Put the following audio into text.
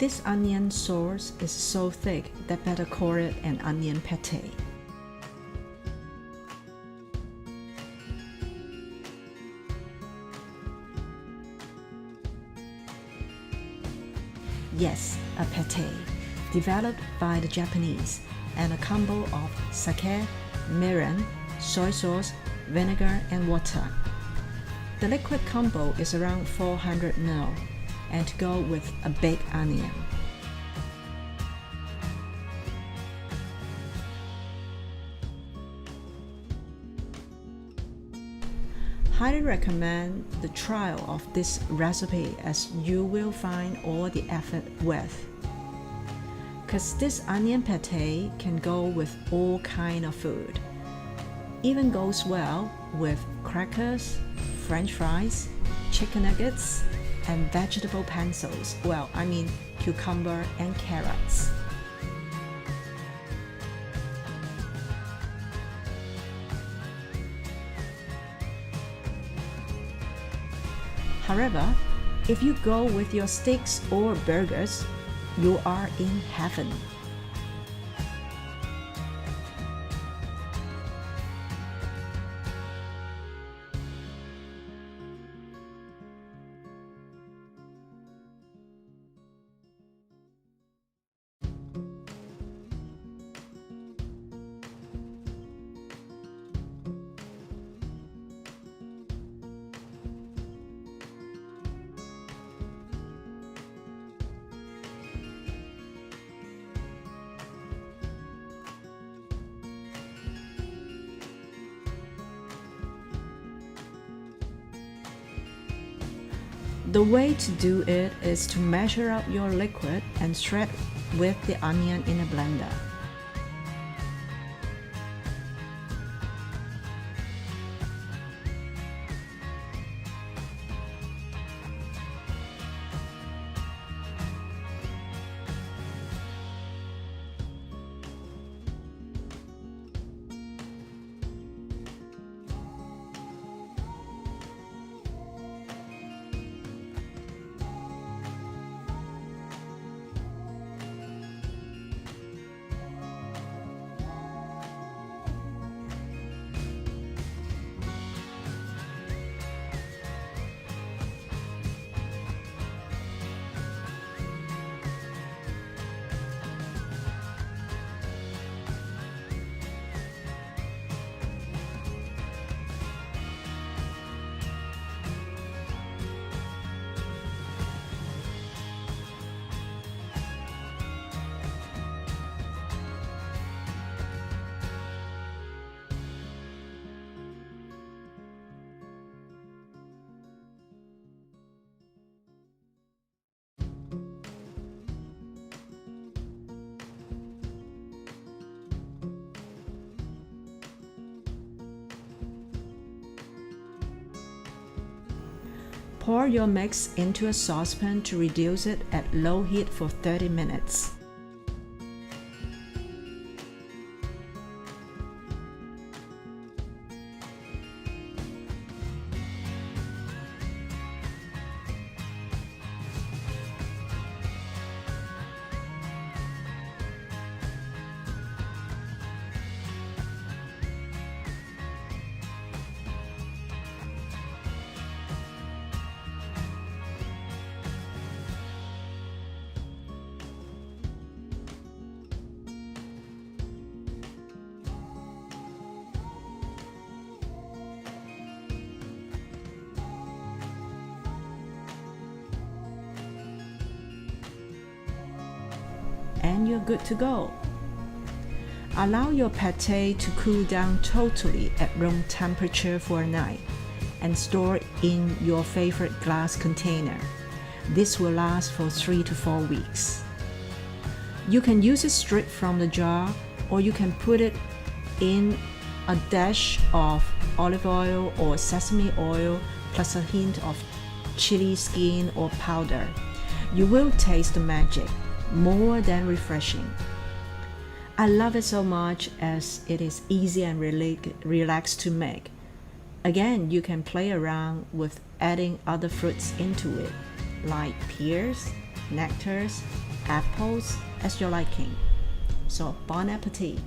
This onion sauce is so thick that better call it an onion pâté. Yes, a pâté, developed by the Japanese, and a combo of sake, mirin, soy sauce, vinegar, and water. The liquid combo is around 400 ml, and to go with a big onion. Highly recommend the trial of this recipe, as you will find all the effort worth. Cause this onion pâté can go with all kind of food. Even goes well with crackers, French fries, chicken nuggets, and vegetable pencils. Well, I mean cucumber and carrots. However, if you go with your steaks or burgers, you are in heaven. The way to do it is to measure out your liquid and shred with the onion in a blender. Pour your mix into a saucepan to reduce it at low heat for 30 minutes. And you're good to go. Allow your pâté to cool down totally at room temperature for a night and store in your favorite glass container. This will last for 3 to 4 weeks. You can use it straight from the jar, or you can put it in a dash of olive oil or sesame oil plus a hint of chili skin or powder. You will taste the magic. More than refreshing. I love it so much as it is easy and relaxed to make. Again, you can play around with adding other fruits into it, like pears, nectars, apples as your liking. So bon appetit!